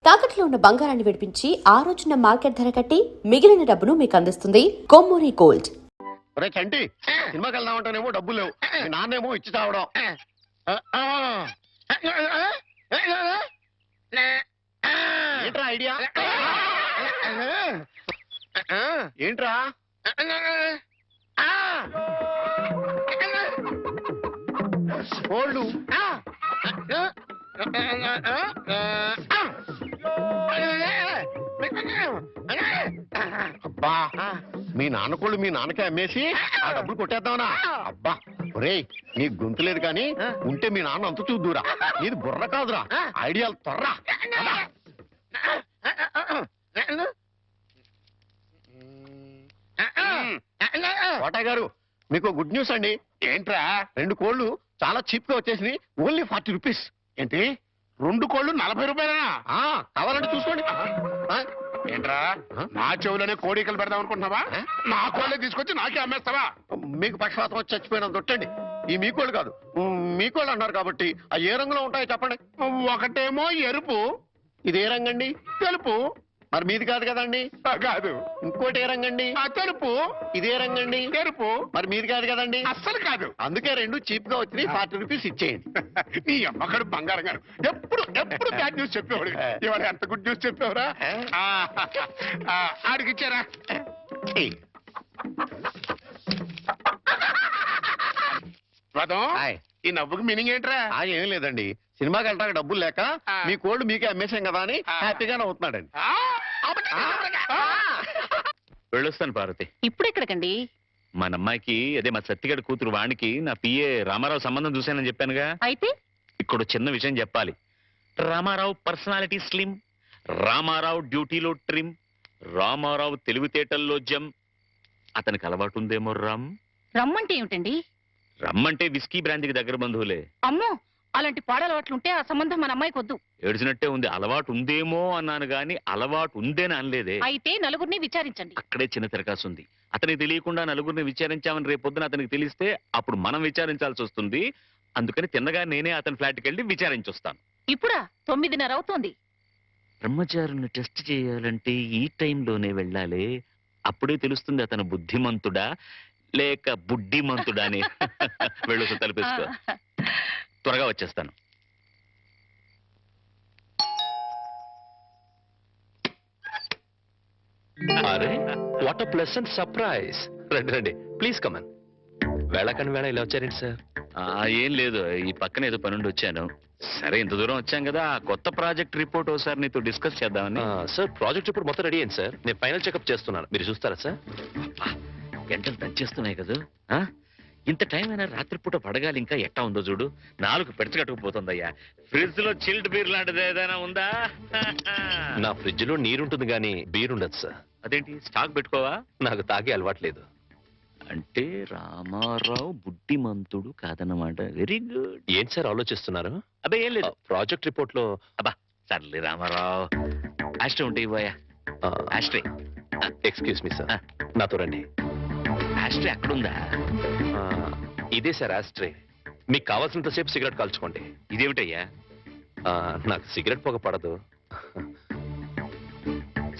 తాకట్లో ఉన్న బంగారాన్ని విడిపించి ఆ రోజున మార్కెట్ ధర కట్టి మిగిలిన డబ్బును మీకు అందిస్తుంది కొమ్మూరి గోల్డ్. చంటి సినిమాకి వెళ్దామంటేనేమో డబ్బులు లేవు, మీ నాన్నేమో ఇచ్చి చావడం. ఏంట్రా ఐడియా? ఏంట్రా కోళ్ళు? అబ్బా, మీ నాన్న కోళ్ళు మీ నాన్నకే అమ్మేసి ఆ డబ్బులు కొట్టేద్దామనా? అబ్బా ఒరేయ్, నీ గొంతు లేదు కానీ ఉంటే మీ నాన్న అంత చూద్దురా. నీది బుర్ర కాదురా, ఐడియాలు త్వరరా. కోటయ్య గారు, మీకు గుడ్ న్యూస్ అండి. ఏంట్రా? 2 కోళ్ళు చాలా చీప్ గా వచ్చేసి ఓన్లీ 40 రూపీస్. ఏంటి 2 కోళ్ళు 40 రూపాయలనా? కావాలంటే చూసుకోండి. ఏంట్రా, నా చెవులోనే కోడికలు పెడదాం అనుకుంటున్నావా? నా కోళ్ళే తీసుకొచ్చి నాకే అమ్మేస్తావా? మీకు పక్షపాతం వచ్చి చచ్చిపోయినా తొట్టండి. ఈ మీ కోళ్ళు కాదు, మీ కోళ్ళు అన్నారు కాబట్టి ఆ ఏ రంగులో ఉంటాయో చెప్పండి. ఒకటేమో ఎరుపు, ఇది ఏ రంగండి? తెలుపు. మరి మీది కాదు కదండి. కాదు. ఇంకోటి ఏ రంగండి? తెలుపు. ఇదే రంగండి? తెలుపు. మరి మీది కాదు కదండి. అస్సలు కాదు. అందుకే 2 చీప్ గా వచ్చి 40 రూపీస్ ఇచ్చేయండి. నీ అమ్మగారు బంగారం గారు ఎప్పుడు ఎప్పుడు బ్యాడ్ న్యూస్ చెప్పేవాడు. ఇవాళ ఎంత గుడ్ న్యూస్ చెప్పేవరా? ఆడికిచ్చారా? ఈ నవ్వుకి మీనింగ్ ఏంట్రా? ఏం లేదండి, సినిమాకి వెళ్ళడానికి డబ్బులు లేక మీ కోళ్ళు మీకే అమ్మేశాం కదా అని హ్యాపీగానే అవుతున్నాడండి. వెళ్ళొస్తాను పార్వతి. ఇప్పుడు ఎక్కడికండి? మన అమ్మాయికి, అదే మా సత్తిగడ కూతురు వాణికి నా పిఏ రామారావు సంబంధం చూశానని చెప్పానుగా. అయితే ఇక్కడ చిన్న విషయం చెప్పాలి. రామారావు పర్సనాలిటీ స్లిమ్, రామారావు డ్యూటీలో ట్రిమ్, రామారావు తెలివితేటల్లో జమ్. అతనికి అలవాటు ఉందేమో రమ్మంటే ఏమిటండి? రమ్మంటే విస్కీ బ్రాంతికి దగ్గర బంధువులే. అమ్మో, అలాంటి పాడలవాట్లుంటే ఆ సంబంధం మన అమ్మాయికి వద్దు. ఏడ్చినట్టే ఉంది. అలవాటు ఉందేమో అన్నాను గాని అలవాటు ఉందేని అనలేదే. అయితే నలుగురిని విచారించండి. అక్కడే చిన్న తిరకాసు ఉంది. అతనికి తెలియకుండా నలుగురిని విచారించామని రేపొద్దున అతనికి తెలిస్తే అప్పుడు మనం విచారించాల్సి వస్తుంది. అందుకని తిన్నగా నేనే అతని ఫ్లాట్కి వెళ్ళి విచారించొస్తాను. ఇప్పుడా? 9:30 అవుతోంది. బ్రహ్మచారుని టెస్ట్ చేయాలంటే ఈ టైంలోనే వెళ్ళాలి. అప్పుడే తెలుస్తుంది అతను బుద్ధిమంతుడా లేక బుడ్డిమంతుడా అని. వెళ్ళు, తలపేసుకో. త్వరగా వచ్చేస్తాను. అరే, వాట్ అ ప్లెసెంట్ సర్ప్రైజ్. రండి రండి, ప్లీజ్ కమన్. వేళకని వేళ ఇలా వచ్చారేంటి సార్? ఏం లేదు, ఈ పక్కన ఏదో పనుండి వచ్చాను. సరే, ఇంత దూరం వచ్చాం కదా, ఆ కొత్త ప్రాజెక్ట్ రిపోర్ట్ ఒకసారి నీతో డిస్కస్ చేద్దామని. సార్, ప్రాజెక్ట్ రిపోర్ట్ మొత్తం రెడీ అయింది సార్. నేను ఫైనల్ చెకప్ చేస్తున్నాను, మీరు చూస్తారా సార్? గంటలు దంచేస్తున్నాయి కదా. ఇంత టైం అయినా రాత్రిపూట పడగాలి. ఇంకా ఎట్టా ఉందో చూడు, 4 పెడచగట్టుకుపోతుందయ్యా. ఫ్రిడ్జ్ లో చిల్డ్ బీర్ లాంటిది ఏదైనా ఉందా? నా ఫ్రిడ్జ్ లో నీరుంటుంది కానీ బీర్ ఉండదు సార్. అదేంటి, స్టాక్ పెట్టుకోవా? నాకు తాగే అలవాట్లేదు. అంటే రామారావు బుద్ధిమంతుడు కాదన్నమాట. Very good. ఏంటి సార్ ఆలోచిస్తున్నారు? అబ్బే ఏం లేదు. ప్రాజెక్ట్ రిపోర్ట్ లో అబ్బా సర్లే రామారావు. ఆస్ట్రే ఉంటే ఇవ్వయా. ఆస్ట్రే. ఎక్స్క్యూజ్ మీ సార్, నాతో రండి. ఆస్ట్రే అక్కడుందా? ఇదే సార్ ఆస్ట్రే. మీకు కావాల్సినంతసేపు సిగరెట్ కాల్చుకోండి. ఇదేమిటయ్యా? నాకు సిగరెట్ పొగ పడదు.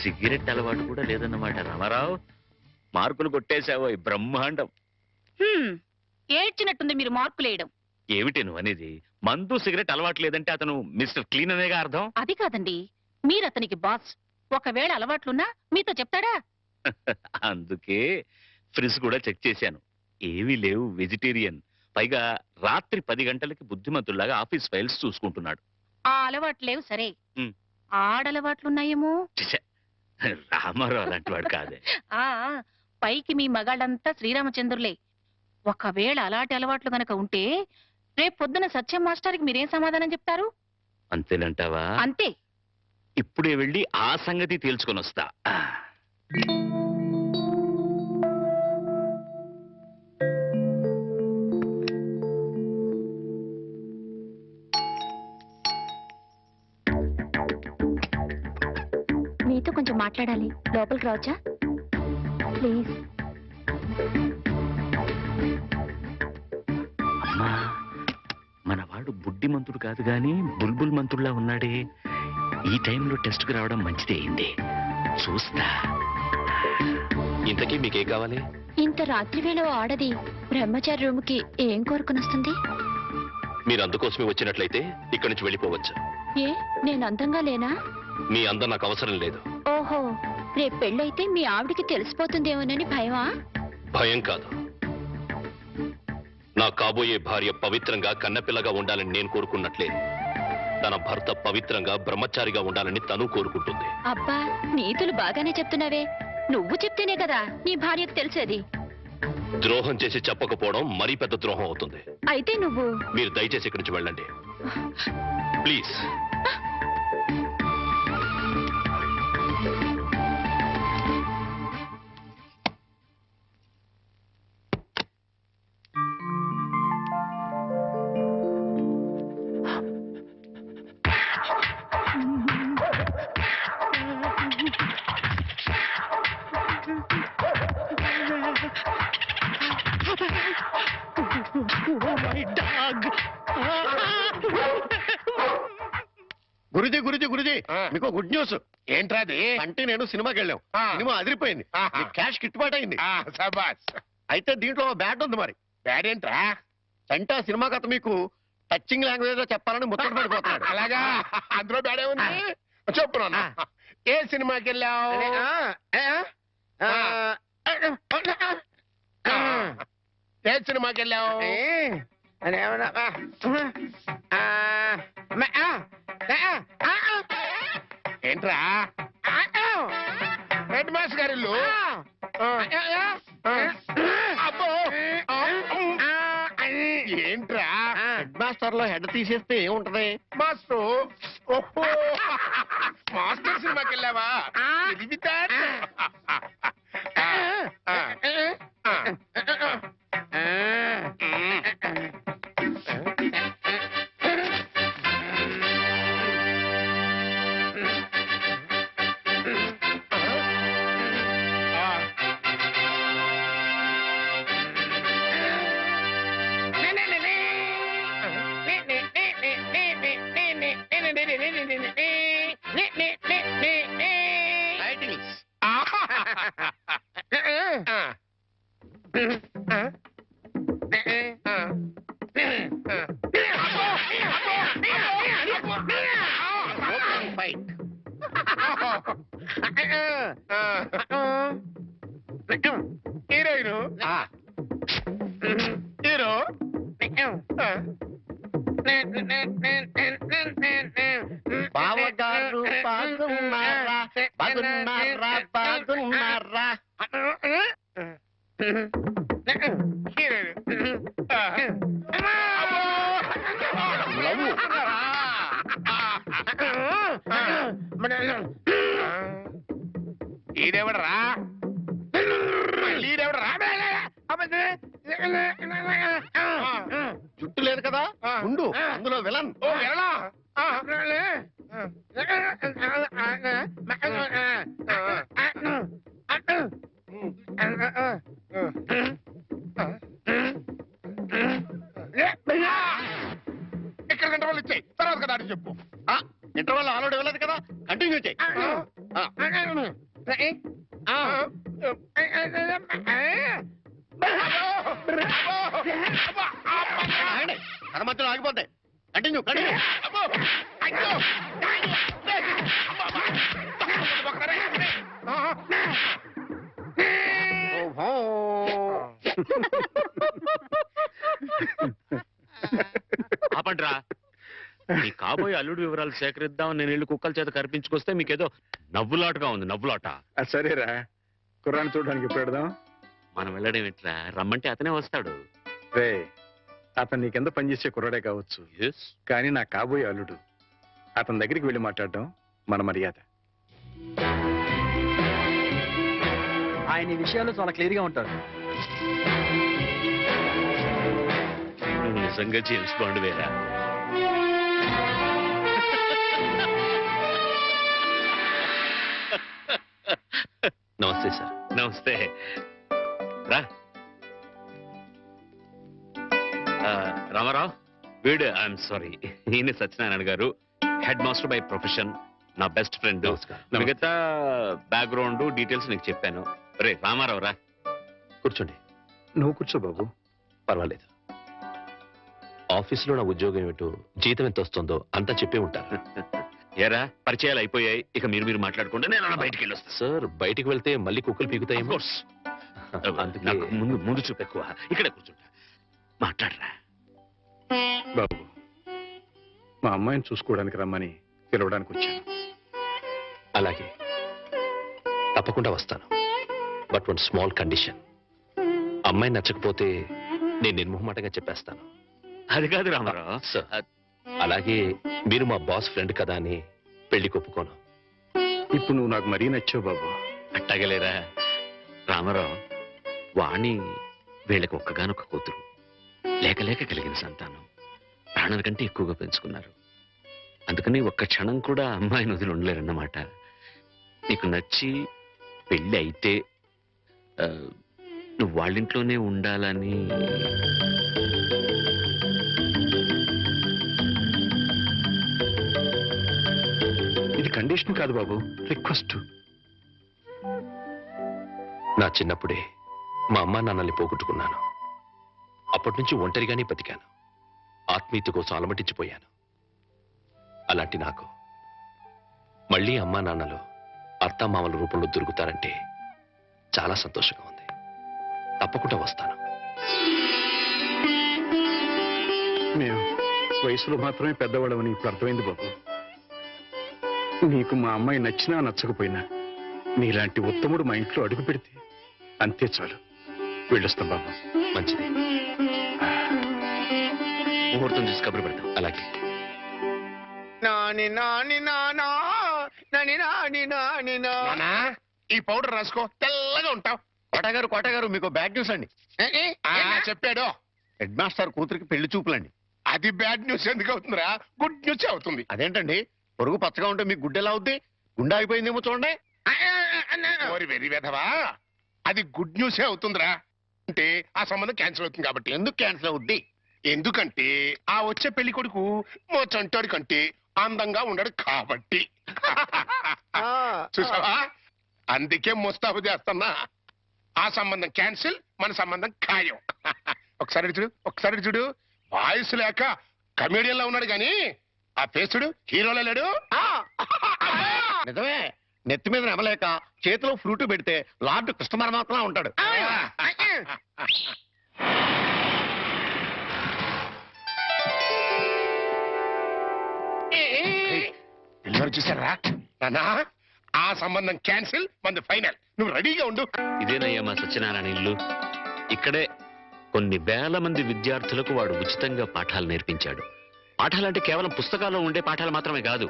సిగరెట్ అలవాటు కూడా లేదన్నమాట. రామారావు, మార్కులు కొట్టేశావో బ్రహ్మాండం. ఏడ్చినట్టుంది మీరు మార్కులేయడం. ఏమిటి నువ్వు అనేది? మందు సిగరెట్ అలవాటు లేదంటే అతను మిస్టర్ క్లీన్ అనేగా అర్థం. అది కాదండి, మీరు అతనికి బాస్. ఒకవేళ అలవాట్లున్నా మీతో చెప్తాడా? అందుకే ఫ్రిడ్జ్ కూడా చెక్ చేశాను, ఏమీ లేవు. వెజిటేరియన్. పైగా రాత్రి 10 గంటలకి బుద్ధిమంతుల్లాగా ఆఫీస్ ఫైల్స్ చూసుకుంటున్నాడు. ఆ అలవాట్లు లేవు సరే, ఆడలవాట్లున్నాయేమో. రామారావు అలాంటి వాడు కాదే. ఆ పైకి మీ మగాళ్ళంతా శ్రీరామచంద్రులే. ఒకవేళ అలాంటి అలవాట్లు గనక ఉంటే రేపు పొద్దున సత్యం మాస్టర్కి మీరేం సమాధానం చెప్తారు? అంతేనంటావా? అంతే. ఇప్పుడే వెళ్ళి ఆ సంగతి తేల్చుకొని వస్తా. మీతో కొంచెం మాట్లాడాలి, లోపలికి రావచ్చా ప్లీజ్? అమ్మా, మనవాడు బుడ్డిమంతుడు కాదు గాని బుల్బుల్ మంతుడులా ఉన్నాడే. ఈ టైంలో టెస్ట్కి రావడం మంచిదే అయింది. చూస్తా. ఇంతకీ మీకేం కావాలి? ఇంత రాత్రి వేళ ఆడది బ్రహ్మచారి రూమ్ కి ఏం కోరుకుని వస్తుంది? మీరు అందుకోసమే వచ్చినట్లయితే ఇక్కడి నుంచి వెళ్ళిపోవచ్చు. ఏ నేను అందంగా లేనా? మీ అందం నాకు అవసరం లేదు. ఓహో, రేపు పెళ్ళైతే మీ ఆవిడికి తెలిసిపోతుందేమోనని భయమా? భయం కాదు. నా కాబోయే భార్య పవిత్రంగా కన్నపిల్లగా ఉండాలని నేను కోరుకున్నట్లే తన భర్త పవిత్రంగా బ్రహ్మచారిగా ఉండాలని తను కోరుకుంటుంది. అబ్బా, నీతులు బాగానే చెప్తున్నావే. నువ్వు చెప్తేనే కదా నీ భార్యకు తెలిసేది. ద్రోహం చేసి చెప్పకపోవడం మరీ పెద్ద ద్రోహం అవుతుంది. అయితే నువ్వు మీరు దయచేసి ఇక్కడి నుంచి వెళ్ళండి ప్లీజ్. గురుజీ గురుజీ గురుజీ, మీకు గుడ్ న్యూస్. ఏంట్రా అది? అంటే నేను సినిమాకి వెళ్ళాం. సినిమా అదిరిపోయింది. క్యాష్ గిట్టుబాటు అయింది. సబాస్. అయితే దీంట్లో బ్యాట్ ఉంది. మరి బ్యాడ్ ఏంట్రా? అంటే ఆ సినిమా కథ మీకు టచింగ్ లాంగ్వేజ్ లో చెప్పాలని ముచ్చట పడిపోతున్నాడు. అలాగా? అందులో బ్యాడే ఉంది. చెప్పు నాన్న. ఏ సినిమాకి వెళ్ళావు? ఏ సినిమాకి వెళ్ళావు? ఏంట్రా? హెడ్ మాస్టర్ గారి ఇల్లు. అబ్బో! ఏంట్రా? హెడ్ మాస్టర్ లో హెడ్ తీసేస్తే ఏముంటది? మాస్టర్. ఓహో, మాస్టర్ సినిమాకి వెళ్ళావా? తెలివితేట. హీరోయిన్ హీరో బావగారు బాగున్నారా? బాగున్నారా? బాగున్నారా? ఈడెవడరా? ఈడెవడరా? జుట్టు లేదు కదా, ఉండు. అందులో విలన్. ఓ వెళ్ళా. ఇక్కడ గంట వాళ్ళు ఇచ్చాయి, తర్వాత కదా అని చెప్పు. ఇంటర్వల్ ఆల్రెడీ వెళ్ళదు కదా, కంటిన్యూ చేయి. తన మధ్యలో ఆగిపోతాయి. Continue continue. ఆపండ్రా. మీ కాబోయే అల్లుడు వివరాలు సేకరిద్దాం నేను ఇల్లు కుక్కల చేత కనిపించుకొస్తే మీకేదో నవ్వులాటగా ఉంది. నవ్వులాట. సరేరా, కుర్రాన్ని చూడడానికి ఎప్పుడు పెడదాం? మనం వెళ్ళడం ఎట్లా? రమ్మంటే అతనే వస్తాడు. రే, అతను నీ కింద పనిచేసే కుర్రాడే కావచ్చు, కానీ నా కాబోయే అల్లుడు. అతని దగ్గరికి వెళ్ళి మాట్లాడడం మన మర్యాద. ఆయన ఈ విషయాల్లో చాలా క్లియర్ గా ఉంటారు. నువ్వు నిజంగా జేమ్స్ బాండ్ వేరా? నమస్తే సార్. నమస్తే. రా. రామారావు, వీడు ఐఎమ్ సారీ, ఈయన సత్యనారాయణ గారు, హెడ్ మాస్టర్ బై ప్రొఫెషన్, నా బెస్ట్ ఫ్రెండ్. మిగతా బ్యాక్గ్రౌండ్ డీటెయిల్స్ నీకు చెప్పాను. రే రామారావు రా. కూర్చోండి. నువ్వు కూర్చో బాబు. పర్వాలేదు. ఆఫీసులో నా ఉద్యోగం ఏమిటో, జీతం ఎంత వస్తుందో అంతా చెప్పే ఉంటారు. ఏరా పరిచయాలు అయిపోయాయి, ఇక మీరు మాట్లాడుకుంటే నేను అలా బయటికి వెళ్ళొస్తాను. సార్, బయటికి వెళ్తే మళ్ళీ కుక్కలు పీకుతాయి. Of course. నాకు ముందు చూపు ఎక్కువ. ఇక్కడే కూర్చుంటా, మాట్లాడరా. బాబు, మా అమ్మాయిని చూసుకోవడానికి రమ్మని పిలవడానికి వచ్చాను. అలాగే, తప్పకుండా వస్తాను. But one small condition. అమ్మాయి నచ్చకపోతే నేను నిర్మోహమాటంగా చెప్పేస్తాను. అది కాదు రామారావు. సార్, అలాగే మీరు మా బాస్ ఫ్రెండ్ కదా అని పెళ్లి ఒప్పుకోను. ఇప్పుడు నువ్వు నాకు మరీ నచ్చావు బాబు. అట్టగలేరా రామారావు. వాణి వీళ్ళకి ఒక్కగానొక్క కూతురు, లేక లేక కలిగిన సంతానం. ప్రాణాల కంటే ఎక్కువగా పెంచుకున్నారు. అందుకని ఒక్క క్షణం కూడా అమ్మాయిని వదిలి ఉండలేరన్నమాట. నీకు నచ్చి పెళ్ళి అయితే నువ్వు వాళ్ళింట్లోనే ఉండాలని. ఇది కండిషన్ కాదు బాబు, రిక్వెస్ట్. నా చిన్నప్పుడే మా అమ్మా నాన్నల్ని పోగొట్టుకున్నాను. అప్పటి నుంచి ఒంటరిగానే బతికాను. ఆత్మీయత కోసం అలమటించిపోయాను. అలాంటి నాకు మళ్ళీ అమ్మా నాన్నలు అత్తామామల రూపంలో దొరుకుతారంటే చాలా సంతోషంగా ఉంది. తప్పకుండా వస్తాను. మేము వయసులో మాత్రమే పెద్దవాళ్ళమని ఇప్పుడు అర్థమైంది బాబు. నీకు మా అమ్మాయి నచ్చినా నచ్చకపోయినా నీలాంటి ఉత్తముడు మా ఇంట్లో అడుగు పెడితే అంతే చాలు. వెళ్ళొస్తాం బాబు. మంచిది. ముహూర్తం చూసి కబురు పెడతాం. అలాగే. నానా, ఈ పౌడర్ రాసుకో, తెల్లగా ఉంటావు. కోటగారు మీకు బ్యాడ్ న్యూస్ అండి. చెప్పాడు. హెడ్ మాస్టర్ కూతురికి పెళ్లి చూపులండి. అది బ్యాడ్ న్యూస్ ఎందుకు అవుతుందిరా? గుడ్ న్యూస్ అవుతుంది. అదేంటండి, పొరుగు పచ్చగా ఉంటే మీకు గుడ్డ ఎలా అవుద్ది? గుండె అయిపోయిందేమో చూడండి. ఓరి వెర్రి వెధవా, అది గుడ్ న్యూసే అవుతుందిరా. అంటే ఆ సంబంధం క్యాన్సిల్ అవుతుంది కాబట్టి. ఎందుకు క్యాన్సిల్ అవుద్ది? ఎందుకంటే ఆ వచ్చే పెళ్లి కొడుకు మా చంటాడి కంటే అందంగా ఉండడు కాబట్టి. చూసావా, అందుకే ముస్తాబు చేస్తున్నా. ఆ సంబంధం క్యాన్సిల్, మన సంబంధం ఖాయం. ఒకసారి చూడు. వాయిస్ లేక కమేడియన్ లా ఉన్నాడు గాని ఆ ఫేస్ చూడు, హీరోలో లేడు. నిజమే, నెత్తి మీద నెమలేక చేతిలో ఫ్రూట్ పెడితే లార్డ్ కృష్ణ పరమాత్మలా ఉంటాడు. పిల్లలు చూసారా నానా? ఆ సంబంధం క్యాన్సిల్, మంది ఫైనల్. నువ్వు రెడీగా ఉండు. ఇదేనయ్యా మా సత్యనారాయణ ఇల్లు. ఇక్కడే కొన్ని వేల మంది విద్యార్థులకు వాడు ఉచితంగా పాఠాలు నేర్పించాడు. పాఠాలంటే కేవలం పుస్తకాల్లో ఉండే పాఠాలు మాత్రమే కాదు,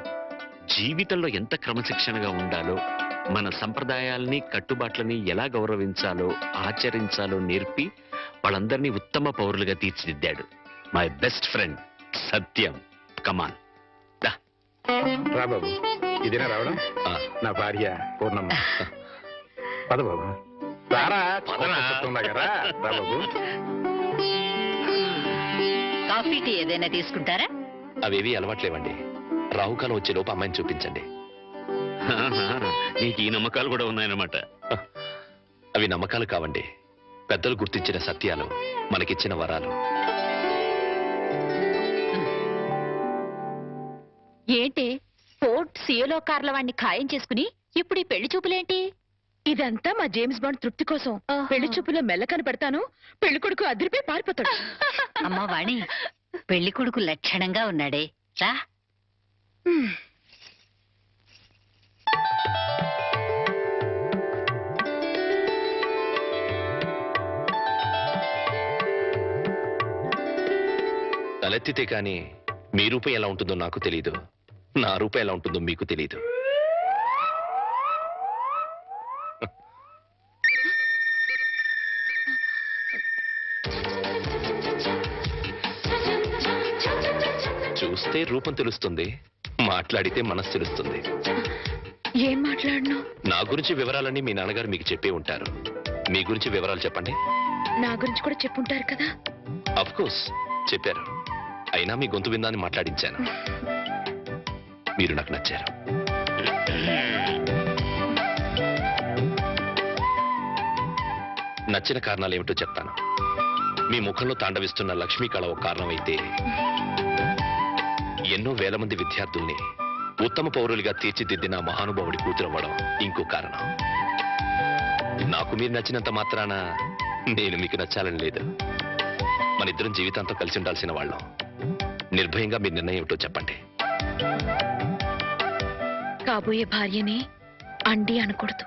జీవితంలో ఎంత క్రమశిక్షణగా ఉండాలో, మన సంప్రదాయాల్ని కట్టుబాట్లని ఎలా గౌరవించాలో ఆచరించాలో నేర్పి వాళ్ళందరినీ ఉత్తమ పౌరులుగా తీర్చిదిద్దాడు. మై బెస్ట్ ఫ్రెండ్ సత్యం. కమాన్ రా బాబు. ఇదేనా రావడం? నా భార్య పూర్ణమ్మ. పద బాబు. రారా రా బాబు. కాఫీ టీ ఏదైనా తీసుకుంటారా? అవేవి అలవాట్లేవండి. రాహుకాలం వచ్చే లోపు అమ్మాయిని చూపించండి. నీకు ఈ నమ్మకాలు కూడా ఉన్నాయన్నమాట. అవి నమ్మకాలు కావండి, పెద్దలు గుర్తించిన సత్యాలు, మనకిచ్చిన వరాలు. ఏంటి ఫోర్ట్ సియోలో కార్ల వాడిని ఖాయం చేసుకుని ఇప్పుడు ఈ పెళ్లి చూపులేంటి? ఇదంతా మా జేమ్స్ బాండ్ తృప్తి కోసం. పెళ్లి చూపులో మెల్ల కనపడతాను, పెళ్లి కొడుకు అదిరిపోయి పారిపోతాడు. అమ్మా వాణి, పెళ్లి కొడుకు లక్షణంగా ఉన్నాడే, రా. తలెత్తితే కానీ మీ రూపం ఎలా ఉంటుందో నాకు తెలీదు, నా రూపం ఎలా ఉంటుందో మీకు తెలీదు. చూస్తే రూపం తెలుస్తుంది, మాట్లాడితే మనసు తెలుస్తుంది. ఏం మాట్లాడను? నా గురించి వివరాలన్నీ మీ నాన్నగారు మీకు చెప్పే ఉంటారు. మీ గురించి వివరాలు చెప్పండి. నా గురించి కూడా చెప్పుంటారు కదా. అఫ్ కోర్స్ చెప్పారు, అయినా మీ గొంతు విందాన్ని మాట్లాడించాను. మీరు నాకు నచ్చారు. నచ్చిన కారణాలు ఏమిటో చెప్తాను. మీ ముఖంలో తాండవిస్తున్న లక్ష్మీ కళ ఒక కారణమైతే, ఎన్నో వేల మంది విద్యార్థుల్ని ఉత్తమ పౌరులుగా తీర్చిదిద్దిన మహానుభావుడి కూతురవ్వడం ఇంకో కారణం. నాకు మీరు నచ్చినంత మాత్రాన నేను మీకు నచ్చాలని లేదు. మన ఇద్దరం జీవితాంతం కలిసి ఉండాల్సిన వాళ్ళం. నిర్భయంగా మీ నిర్ణయం ఏమిటో చెప్పండి. కాబోయే భార్యని అండి అనకూడదు.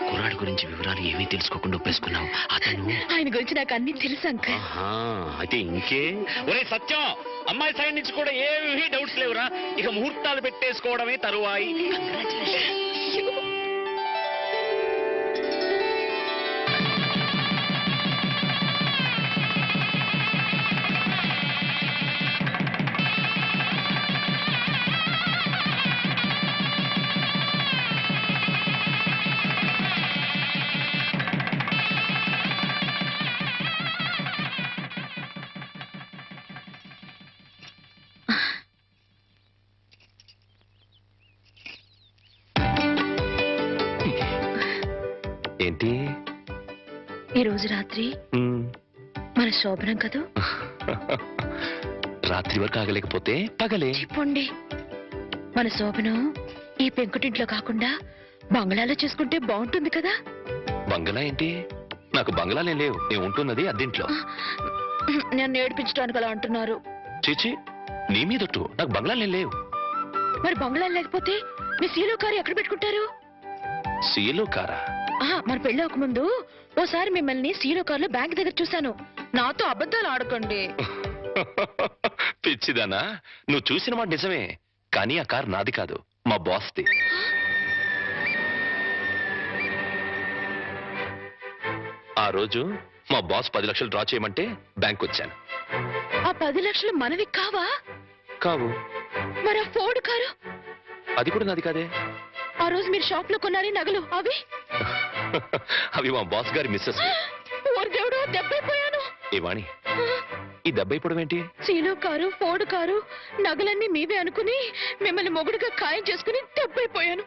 కుర్రాడి గురించి వివరాలు ఏమీ తెలుసుకోకుండా ఒప్పేసుకున్నావు. అతను ఆయన గురించి నాకు అన్ని తెలుసు అంకుల్. అయితే ఇంకే. ఒరే సత్యం, అమ్మాయి సైడ్ నుంచి కూడా ఏమీ డౌట్స్ లేవురా. ఇక ముహూర్తాలు పెట్టేసుకోవడమే తరువాయి. ఏంటి? ఈ రోజు రాత్రి మన శోభనం కదూ. రాత్రి వరకు ఆగలేకపోతే పగలే చెప్పండి. మన శోభనం ఈ పెంకుటింట్లో కాకుండా బంగ్లాలో చేసుకుంటే బాగుంటుంది కదా. బంగళా ఏంటి? నాకు బంగళాలేం లేవు. నేను ఉంటున్నది అద్దెంట్లో. నన్ను ఏడిపించడానికి అలా అంటున్నారు. చీచి, నీ మీదొట్టు. నాకు బంగళాలేం లేవు. మరి బంగ్లా లేకపోతే మీ సీలో కారు ఎక్కడ పెట్టుకుంటారు? సీలో కారా? మన పెళ్ళి ముందు ఓసారి మిమ్మల్ని సీలో కారులో బ్యాంక్ దగ్గర చూశాను. నాతో అబద్ధాలు ఆడకండి. పిచ్చిదానా, నువ్వు చూసిన మాట నిజమే. కానీ ఆ కారు నాది కాదు, మా బాస్ది. ఆ రోజు మా బాస్ 10 లక్షలు డ్రా చేయమంటే బ్యాంక్ వచ్చాను. ఆ 10 లక్షలు మనవి కావా? కావు. మరి ఆ ఫోర్డ్ కారు? అది కూడా నాది కాదే. ఆ రోజు మీరు షాప్ లో కొన్నారే నగలు అవి? అవి మా బాస్ గారి మిస్సెస్. ఓరి దేవుడు, దెబ్బైపోయాను. ఏ వాణి, ఈ దెబ్బైపోవడం ఏంటి? సీలో కారు, ఫోర్డ్ కారు, నగలన్నీ మీవే అనుకుని మిమ్మల్ని మొగుడుగా ఖాయం చేసుకుని దెబ్బైపోయాను.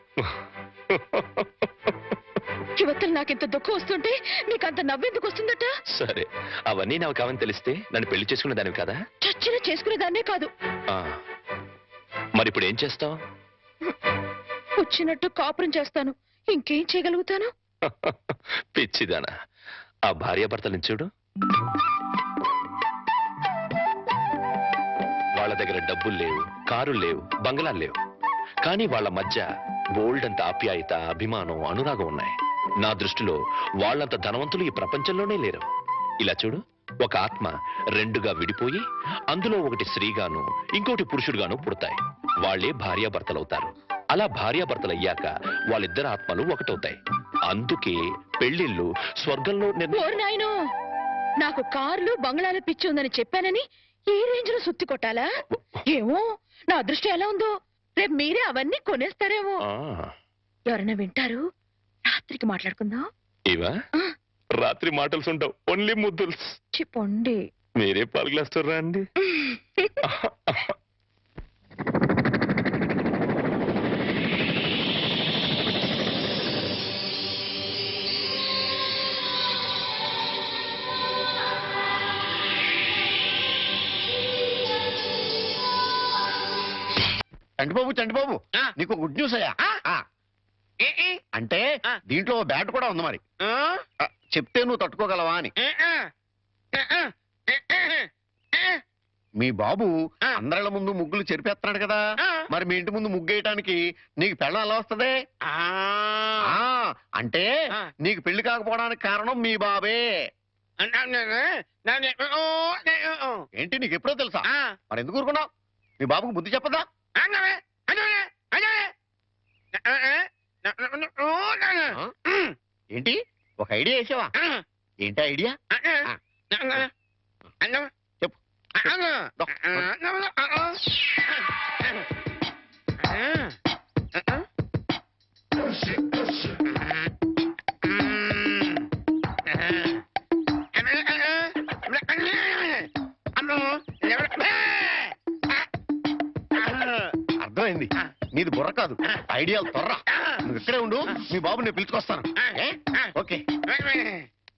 యువతలు నాకింత దుఃఖం వస్తుంటే నీకంత నవ్వెందుకు వస్తుందట? సరే, అవన్నీ నాకు కావని తెలిస్తే నన్ను పెళ్లి చేసుకునే దానివి కదా. చచ్చిన చేసుకునేదాన్నే కాదు. మరి ఇప్పుడు ఏం చేస్తావు? వచ్చినట్టు కాపురం చేస్తాను. ఇంకేం చేయగలుగుతాను? పిచ్చిదానా, ఆ భార్యాభర్తలను చూడు. వాళ్ళ దగ్గర డబ్బులు లేవు, కారులు లేవు, బంగళాలు లేవు. కానీ వాళ్ళ మధ్య బోల్డంత ఆప్యాయత, అభిమానం, అనురాగం ఉన్నాయి. నా దృష్టిలో వాళ్ళంత ధనవంతులు ఈ ప్రపంచంలోనే లేరు. ఇలా చూడు, ఒక ఆత్మ రెండుగా విడిపోయి అందులో ఒకటి స్త్రీగాను ఇంకోటి పురుషుడుగాను పుడతాయి. వాళ్లే భార్యాభర్తలవుతారు. అలా భార్యాభర్తలు అయ్యాక వాళ్ళిద్దరు ఆత్మలు ఒకటవుతాయి. అందుకే పెళ్లిళ్ళు స్వర్గంలో నాయనో, నాకు కార్లు బంగ్లాలు పిచ్చి ఉందని చెప్పానని ఈ రేంజ్ లో సుత్తి కొట్టాలా? ఏమో, నా అదృష్టం ఎలా ఉందో. రేపు మీరే అవన్నీ కొనేస్తారేమో. ఎవరైనా వింటారు. రాత్రికి మాట్లాడుకుందాం. ఇవా రాత్రి మాటలు ఉంటావు, ఓన్లీ ముద్దుల్స్. చెప్పండి. మీరే పాలు గ్లాస్ రండి. చంటిబాబు, నీకు గుడ్ న్యూస్ అయ్యా. అంటే దీంట్లో బ్యాట్ కూడా ఉంది. మరి చెప్తే నువ్వు తట్టుకోగలవా అని. మీ బాబు అందరిళ్ళ ముందు ముగ్గులు చెరిపేస్తున్నాడు కదా. మరి మీ ఇంటి ముందు ముగ్గేయటానికి నీకు పెళ్ళం ఎలా వస్తుంది? అంటే నీకు పెళ్లి కాకపోవడానికి కారణం మీ బాబే. ఏంటి, నీకు ఎప్పుడో తెలుసా? మరి ఎందుకు ఊరుకున్నావు? మీ బాబుకు బుద్ధి చెప్పదా? ఏంటి, ఒక ఐడియా వేసావా? ఏంటి ఐడియా? చెప్పు. నీది బుర్ర కాదు ఐడియాలు తొర్రా. నువ్వు ఇక్కడే ఉండు, మీ బాబు నేను పిలుచుకొస్తాను. ఏ? ఓకే.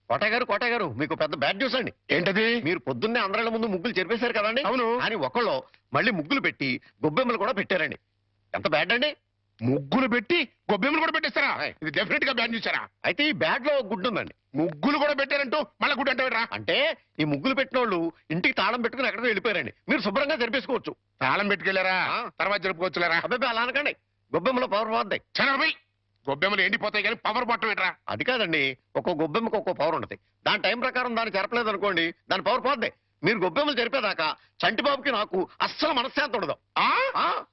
కోటయ్య గారు మీకు పెద్ద బ్యాడ్ న్యూస్ అండి. ఏంటది? మీరు పొద్దున్నే అందరిళ్ళ ముందు ముగ్గులు చెరిపేశారు కదండి. అవును. అని ఒకళ్ళు మళ్ళీ ముగ్గులు పెట్టి గొబ్బెమ్మలు కూడా పెట్టారండి. ఎంత బ్యాడ్ అండి. ముగ్గులు పెట్టి గొబ్బెమ్మలు కూడా పెట్టేస్తారా? ఆయ్. ఇది డెఫినెట్ గా బ్యాన్ చూసారా? అయితే ఈ బ్యాడ్ లో గుడ్డు ఉందండి. ముగ్గులు కూడా పెట్టారంటూ మళ్ళా గుడ్డు అంటే అంటే ఈ ముగ్గులు పెట్టిన వాళ్ళు ఇంటికి తాళం పెట్టుకుని ఎక్కడికో వెళ్ళిపోయారండి. మీరు శుభ్రంగా జరిపేసుకోవచ్చు. తాళం పెట్టుకెళ్లారా? ఆ. తర్వాత జరుపుకోవచ్చులేరా? అబ్బాయి అలా అనకండి, గొబ్బెమ్మలో పవర్ పోద్ది. చనబై గొబ్బెమ్మలు ఎండిపోతాయి కానీ పవర్ బట్టం ఏంట్రా? అది కాదండి, ఒక్కో గొబ్బెమ్మకి ఒక్కో పవర్ ఉంటుంది. దాని టైం ప్రకారం దాన్ని జరపలేదు అనుకోండి, దాని పవర్ పోద్ది. మీరు గొబ్బెమ్మలు జరిపేదాకా చంటిబాబుకి నాకు అస్సలు మనశ్శాంతి ఉండదు. ఆ? ఆ?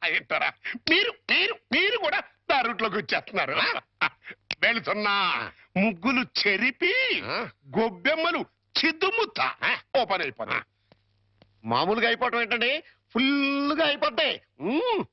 ఏంటారా మీరు మీరు మీరు కూడా నా రూట్లోకి వచ్చేస్తున్నారు. వెళుతున్నా ముగ్గులు చెరిపి ఆ? గొబ్బెమ్మలు చిద్దుముత్త ఓపెన్ అయిపోతాయి. మామూలుగా అయిపోవటం ఏంటండి, ఫుల్గా అయిపోద్ది.